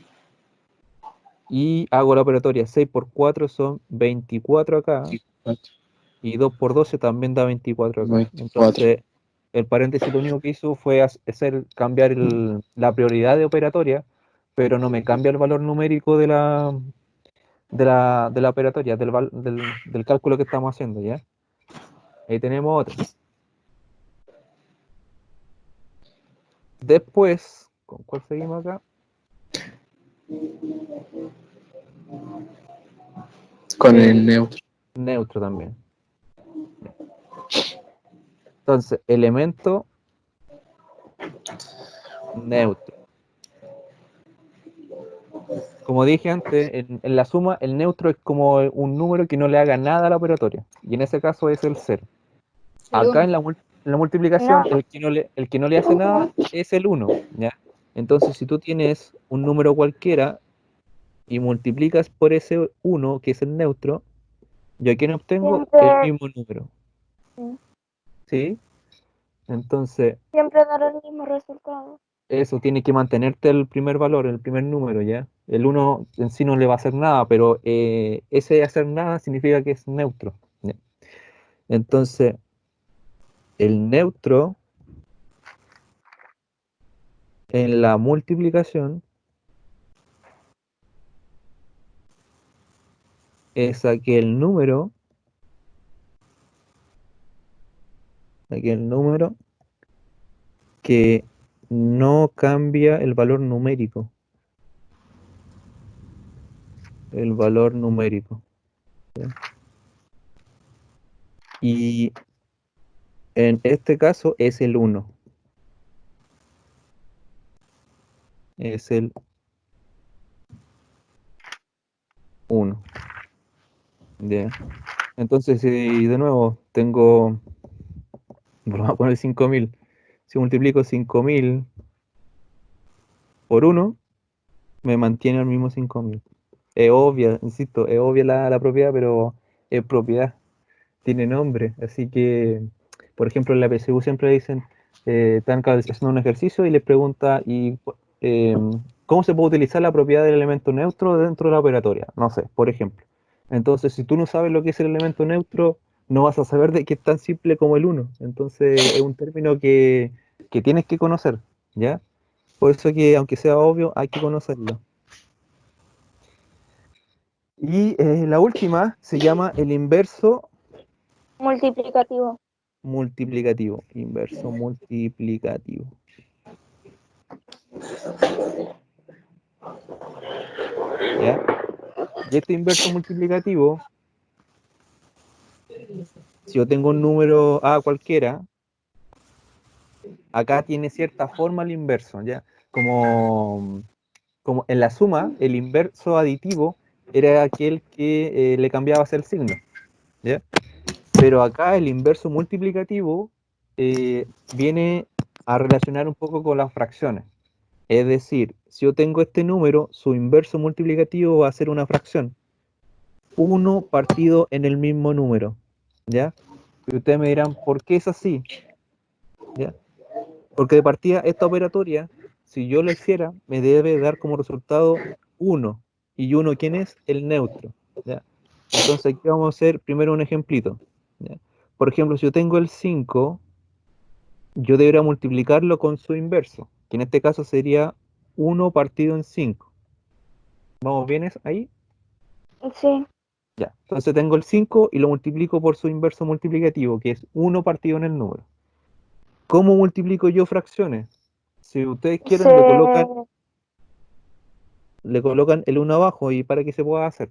Y hago la operatoria, 6 por 4 son 24 acá. Y 2 por 12 también da 24 acá. 24. Entonces, el paréntesis lo único que hizo fue cambiar la prioridad de operatoria, pero no me cambia el valor numérico de la operatoria, del cálculo que estamos haciendo, ¿ya? Ahí tenemos otra. Después, ¿con cuál seguimos acá? Con el neutro. Neutro también. Entonces, elemento neutro. Como dije antes, en la suma, el neutro es como un número que no le haga nada a la operatoria. Y en ese caso es el 0. Acá en la multiplicación, No. el que no le hace nada es el 1, ¿ya? Entonces, si tú tienes un número cualquiera y multiplicas por ese 1, que es el neutro, yo aquí no obtengo el Siempre, mismo número. sí, ¿Sí? Entonces, siempre dará el mismo resultado. eso tiene que mantenerte el primer valor, el primer número, ¿ya? El 1 en sí no le va a hacer nada, pero ese hacer nada significa que es neutro, ¿ya? Entonces, el neutro en la multiplicación es aquel número que no cambia el valor numérico. El valor numérico. ¿Ya? Y en este caso es el 1. Es el 1. ¿Ya? Entonces, si de nuevo tengo, vamos a poner 5000. Si multiplico 5000 por 1, me mantiene el mismo 5000. Es obvia, insisto, es obvia la propiedad, pero es propiedad. Tiene nombre. Así que, por ejemplo, en la PSU siempre dicen, están haciendo un ejercicio y les pregunta, eh, ¿cómo se puede utilizar la propiedad del elemento neutro dentro de la operatoria? No sé, por ejemplo. Entonces, si tú no sabes lo que es el elemento neutro, no vas a saber de qué es tan simple como el 1. Entonces, es un término que tienes que conocer, ¿ya? Por eso que, aunque sea obvio, hay que conocerlo. Y la última se llama el inverso Multiplicativo. multiplicativo. Inverso multiplicativo. ¿Ya? Y este inverso multiplicativo, si yo tengo un número A cualquiera, acá tiene cierta forma el inverso, ¿ya? Como en la suma, el inverso aditivo era aquel que le cambiabas el signo, ¿ya? Pero acá el inverso multiplicativo viene a relacionar un poco con las fracciones. Es decir, si yo tengo este número, su inverso multiplicativo va a ser una fracción. 1 partido en el mismo número, ¿ya? Y ustedes me dirán, ¿por qué es así? ¿Ya? Porque de partida esta operatoria si yo lo hiciera, me debe dar como resultado 1. ¿Y 1 quién es? El neutro. ¿Ya? Entonces aquí vamos a hacer primero un ejemplito. ¿Ya? Por ejemplo, si yo tengo el 5, yo debería multiplicarlo con su inverso, que en este caso sería 1 partido en 5. ¿Vamos bien ahí? Sí. Ya. Entonces tengo el 5 y lo multiplico por su inverso multiplicativo, que es 1 partido en el número. ¿Cómo multiplico yo fracciones? Si ustedes quieren, Se, le colocan el 1 abajo y para que se pueda hacer.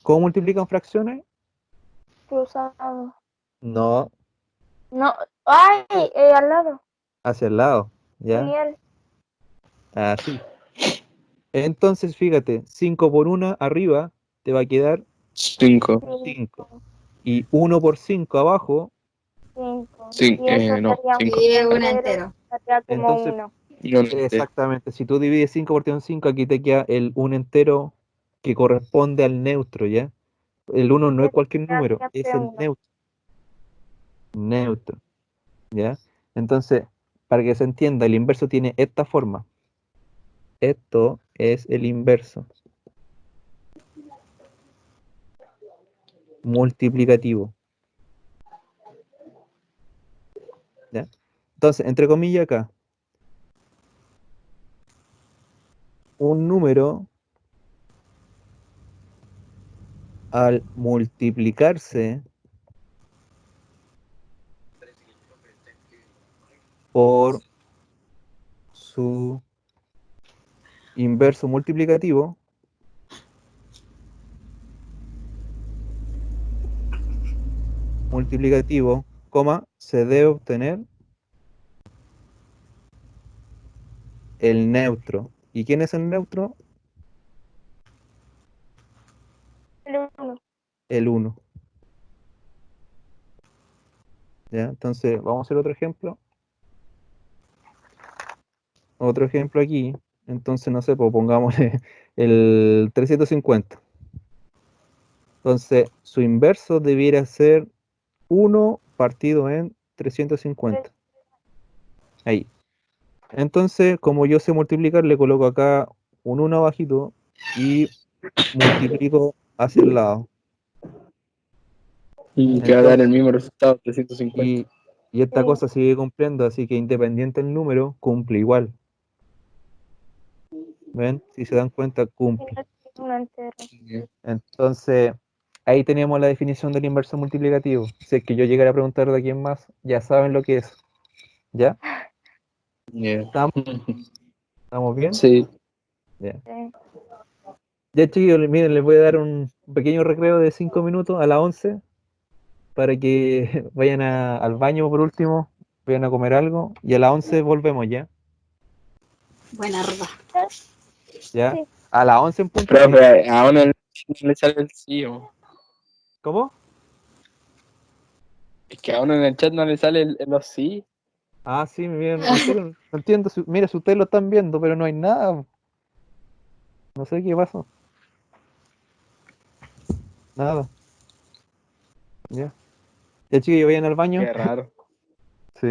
¿Cómo multiplican fracciones? cruzado. No, No. ¡Ay! Al lado. hacia el lado, ¿ya? Genial. Así. Entonces, fíjate, 5 por 1 arriba te va a quedar 5. 5. Y 1 por 5 abajo, 5. Sí, Y eso no, sería 5. Sí, es un entero, entero. sería como entonces, 1. exactamente, si tú divides 5 partido en 5, aquí te queda el 1 entero que corresponde al neutro, ¿ya? El 1 no es cualquier número, es Siempre el 1. neutro. Neutro, ¿ya? Entonces, para que se entienda, el inverso tiene esta forma. Esto es el inverso multiplicativo, ¿ya? Entonces, entre comillas acá, un número al multiplicarse por su inverso multiplicativo, coma, se debe obtener el neutro. ¿Y quién es el neutro? El 1. El 1. ¿Ya? Entonces, vamos a hacer otro ejemplo. Otro ejemplo aquí. Entonces, no sé, pues pongámosle el 350. Entonces, su inverso debiera ser 1 partido en 350. Ahí. Entonces, como yo sé multiplicar, le coloco acá un 1 abajito y multiplico hacia el lado. Y que va a dar el Entonces, mismo resultado, 350. y esta Sí. cosa sigue cumpliendo, así que independiente del número, cumple igual. ¿Ven? Si se dan cuenta, cumple. Es un entero. Entonces, ahí teníamos la definición del inverso multiplicativo. Si es que yo llegara a preguntar de quién más, ya saben lo que es. ¿Ya? Yeah. ¿Estamos, estamos bien? Sí. Ya. Sí. Ya, chicos, miren, les voy a dar un pequeño recreo de 5 minutos a las 11 para que vayan al baño por último, vayan a comer algo y a las 11 volvemos ya. Buena ropa. ¿Ya? Sí. A las 11 en punto, sí. Profe, a uno no le sale el sí. ¿Cómo? Es que a uno en el chat no le sale los sí. Ah, sí, miren, en serio, no entiendo. Mira, si ustedes lo están viendo, pero no hay nada. No sé qué pasó. Nada. Ya. Ya, chicos, vayan al baño. Qué raro. Sí.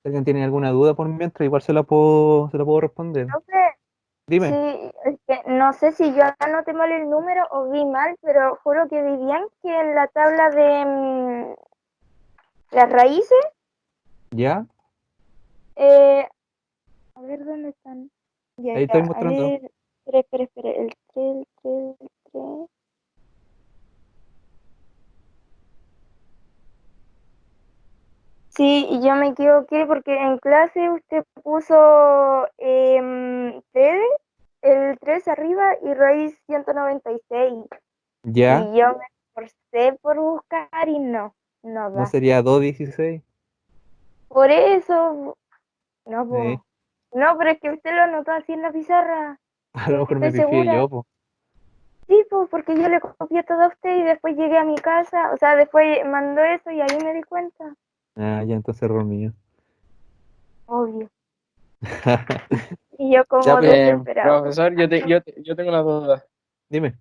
Si alguien tiene alguna duda por mientras, igual se la puedo responder. Profe, sí, Dime. es que no sé si yo anoté mal el número o vi mal, pero juro que vi bien que en la tabla de las raíces, ¿Ya? a ver dónde están. Ya, Ahí estoy a mostrando. ver, espera, el 3, el 3, el 3. Sí, y yo me equivoqué porque en clase usted puso el 3 arriba y raíz 196. ¿Ya? Y yo me esforcé por buscar y no ¿No da. sería 216? Por eso, no, Sí. no, pero es que usted lo anotó así en la pizarra. A lo mejor me Estoy pifié segura. yo, pues. Sí, pues, porque yo le copié todo a usted y después llegué a mi casa, o sea, después mandó eso y ahí me di cuenta. Ah, ya, entonces error mío. obvio. Y yo Ya, como pero desesperado. Profesor, yo tengo una duda. dime,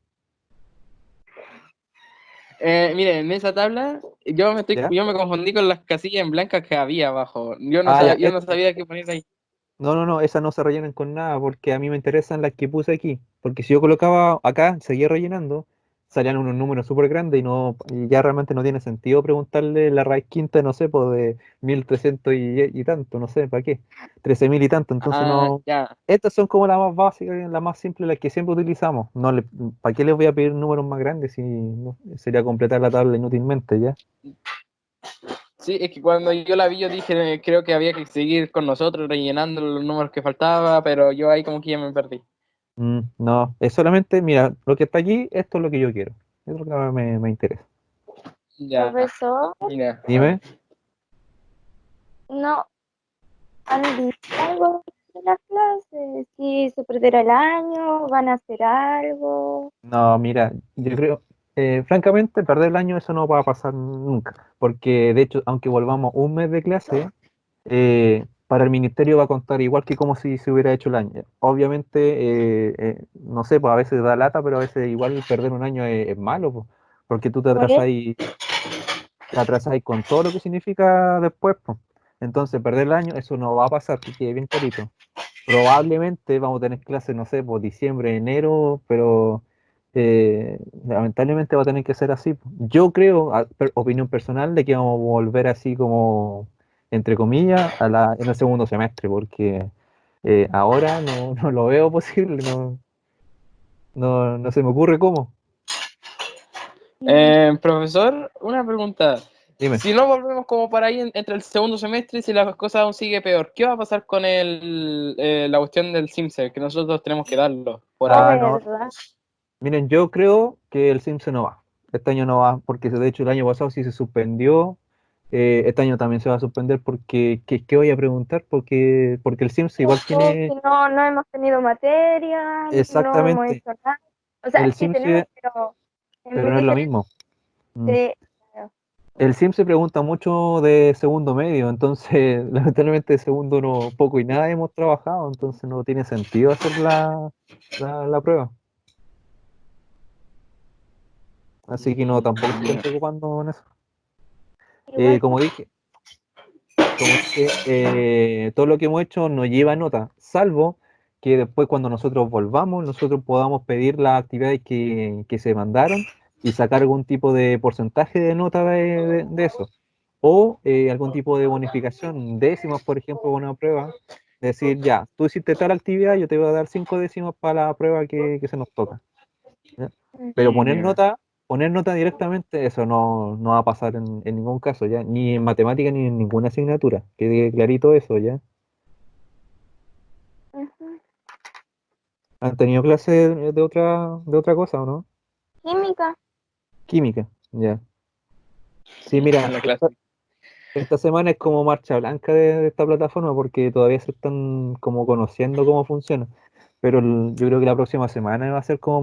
Mire, en esa tabla ¿ya? yo me confundí con las casillas en blancas que había abajo. Ah, ya, Yo no sabía qué poner ahí. no, esas no se rellenan con nada porque a mí me interesan las que puse aquí. Porque si yo colocaba acá, seguía rellenando, salían unos números súper grandes y ya realmente no tiene sentido preguntarle la raíz quinta, no sé, pues de 1300 y tanto, no sé, ¿para qué? 13.000 y tanto, entonces Ah, no. ya. Estas son como las más básicas, las más simples, las que siempre utilizamos. ¿Para qué les voy a pedir números más grandes si sería completar la tabla inútilmente, ya? Sí, es que cuando yo la vi, yo dije, creo que había que seguir con nosotros rellenando los números que faltaba, pero yo ahí como que ya me perdí. No, es solamente, mira, lo que está aquí, esto es lo que yo quiero. Es lo que me interesa. Ya, Profesor, mira. Dime. ¿no han visto algo de las clases? ¿Si se perderá el año? ¿Van a hacer algo? No, mira, yo creo, francamente, perder el año eso no va a pasar nunca, porque de hecho, aunque volvamos un mes de clase, para el ministerio va a contar igual que como si se hubiera hecho el año. Obviamente, no sé, pues a veces da lata, pero a veces igual perder un año es malo, pues, porque tú Por eso, te atrasáis con todo lo que significa después, pues. Entonces, perder el año, eso no va a pasar, que quede bien clarito. Probablemente vamos a tener clases, no sé, por diciembre, enero, pero lamentablemente va a tener que ser así. Yo creo, opinión personal, de que vamos a volver así como, entre comillas, en el segundo semestre, porque ahora no lo veo posible, no se me ocurre cómo. Profesor, una pregunta. Dime. Si no volvemos como para ahí entre el segundo semestre y si las cosas aún sigue peor, ¿qué va a pasar con la cuestión del SIMSE? Que nosotros tenemos que darlo por oh, ahora. Ah, no. ¿verdad? Miren, yo creo que el Simpson no va. Este año no va, porque de hecho el año pasado sí se suspendió. Este año también se va a suspender porque, ¿qué voy a preguntar? Porque el Sims igual Que tiene no hemos tenido materia, no hemos exactamente hecho nada. O sea, el sí Sims, tenemos, pero en pero vez no es de lo tener, mismo. Mm. de- El Sims se pregunta mucho de segundo medio, entonces lamentablemente de segundo no, poco y nada hemos trabajado, entonces no tiene sentido hacer la prueba. Así que no, tampoco se estén preocupando con eso. igual, Como dije, todo lo que hemos hecho nos lleva a nota, salvo que después cuando nosotros volvamos, nosotros podamos pedir las actividades que se mandaron y sacar algún tipo de porcentaje de nota de eso. O algún tipo de bonificación, décimas, por ejemplo, con una prueba. Decir, ya, tú hiciste tal actividad, yo te voy a dar 5 décimas para la prueba que se nos toca. ¿Ya? Pero Ya. poner nota directamente, eso no va a pasar en ningún caso, ¿ya? Ni en matemática ni en ninguna asignatura. Quede clarito eso, ¿ya? ujú. ¿Han tenido clase de otra cosa o no? Química, Química, ya. Sí, En mira, la esta, clase. esta semana es como marcha blanca de esta plataforma porque todavía se están como conociendo cómo funciona. Pero yo creo que la próxima semana va a ser como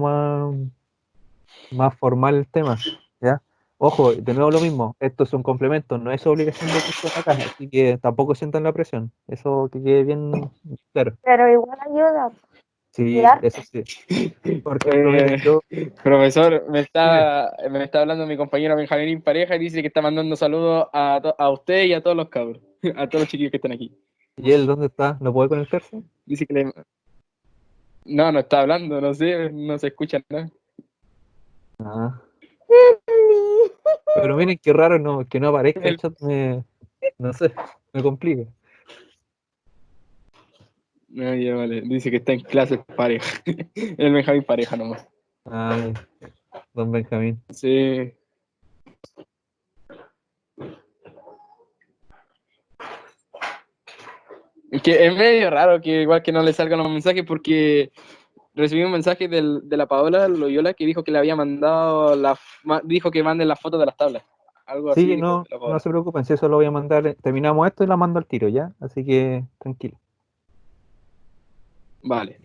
más formal el tema, ¿ya? Ojo, de nuevo lo mismo, esto es un complemento, no es obligación de que estén acá, así que tampoco sientan la presión, eso que quede bien claro. pero igual ayuda. Y Sí, arte. eso sí. Por ejemplo, miren, Profesor, dime, me está hablando mi compañero Benjamín Pareja y dice que está mandando saludos a usted y a todos los cabros, a todos los chiquillos que están aquí. ¿y él dónde está? ¿No puede conectarse? Dice que no, no está hablando, no sé, no se escucha nada. Ah, pero miren qué raro que no aparezca el El- chat, no sé, me complica. No, ya vale, dice que está en clases pareja. El Benjamín Pareja nomás. Ay, don Benjamín. Sí. Es que es medio raro que igual que no le salgan los mensajes porque recibí un mensaje de la Paola Loyola que dijo que le había mandado dijo que manden las fotos de las tablas. Algo así Sí, dijo no, la no Paola. se preocupen, si eso lo voy a mandar, terminamos esto y la mando al tiro, ¿ya? Así que tranquilo. Vale.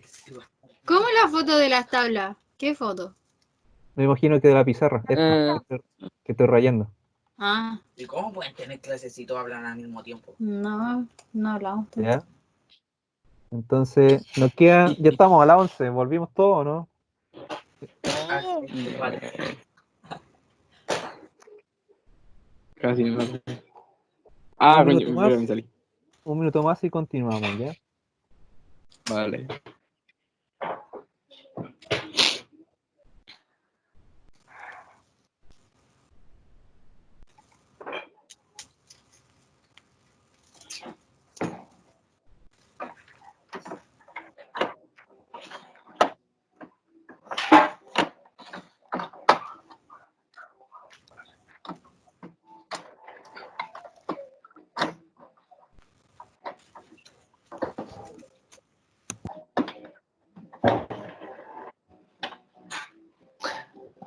¿Cómo la foto de las tablas? ¿Qué foto? Me imagino que de la pizarra, esta, Eh, que estoy rayando. Ah, ¿Y cómo pueden tener clases si todos hablan al mismo tiempo? no, no hablamos tanto. ¿Ya? Entonces, nos queda, ya estamos a las 11, volvimos todos, ¿no? Ah, Sí. sí, vale. Casi no. Un Ah, minuto coño, más. espera, me salí. Un minuto más y continuamos, ¿ya? Vale.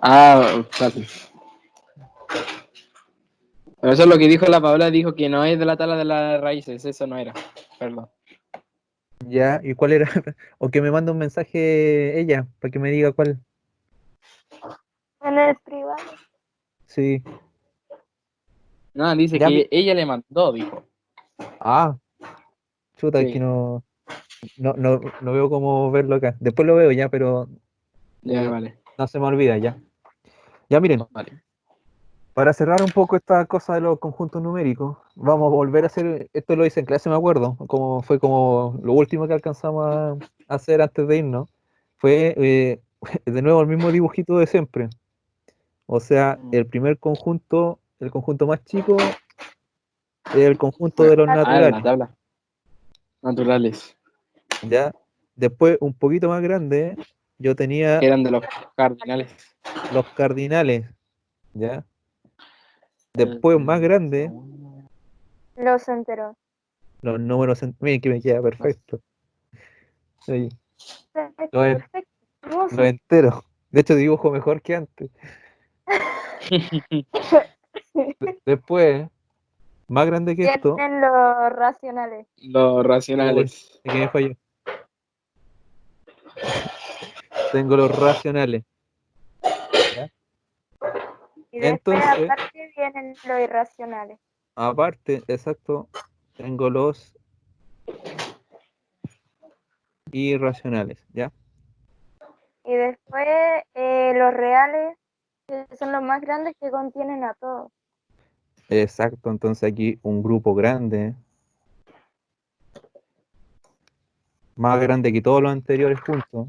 Ah, fácil. Pero eso es lo que dijo la Paola, dijo que no es de la tabla de las raíces, eso no era. Perdón. ¿Ya? ¿Y cuál era? O que me mande un mensaje ella, para que me diga cuál. En el privado. Sí. No, dice Ya, que ella le mandó, dijo. ah, chuta, es que Sí, no veo cómo verlo acá. Después lo veo ya, pero ya, eh, vale. no se me olvida ya. Ya miren, Vale. para cerrar un poco esta cosa de los conjuntos numéricos, vamos a volver a hacer, esto lo hice en clase, me acuerdo, como fue como lo último que alcanzamos a hacer antes de irnos, fue de nuevo el mismo dibujito de siempre. O sea, el conjunto más chico es el conjunto de los Ah, en la naturales, tabla. Naturales. ¿ya? Después, un poquito más grande, yo tenía Eran de los cardinales. los cardinales, ¿ya? El Después, más grande, segundo. Los enteros. los números, miren que me queda perfecto. Sí, Perfecto, los, en- perfecto. los Hermoso. enteros. De hecho, dibujo mejor que antes. Después, más grande que esto, Tienen los racionales. Los uy, racionales. aquí me falló. Tengo los racionales, ¿ya? Y después Entonces, aparte vienen los irracionales. aparte, exacto, tengo los irracionales, ¿ya? Y después los reales, que son los más grandes que contienen a todos. Exacto, entonces aquí un grupo grande, más grande que todos los anteriores juntos,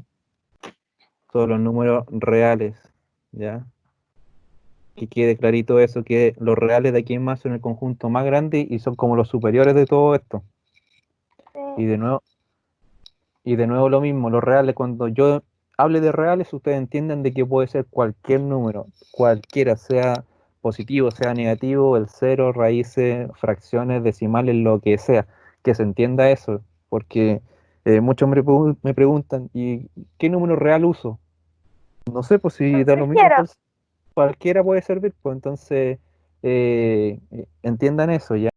todos los números reales, ¿ya? Que quede clarito eso, que los reales de aquí en más son el conjunto más grande y son como los superiores de todo esto. Sí. Y de nuevo lo mismo, los reales, cuando yo hable de reales, ustedes entienden de que puede ser cualquier número, cualquiera, sea positivo, sea negativo, el cero, raíces, fracciones, decimales, lo que sea, que se entienda eso, porque muchos me preguntan, ¿y qué número real uso? No sé, pues si da lo mismo, Cualquiera. cualquiera puede servir, pues entonces entiendan eso, ¿ya?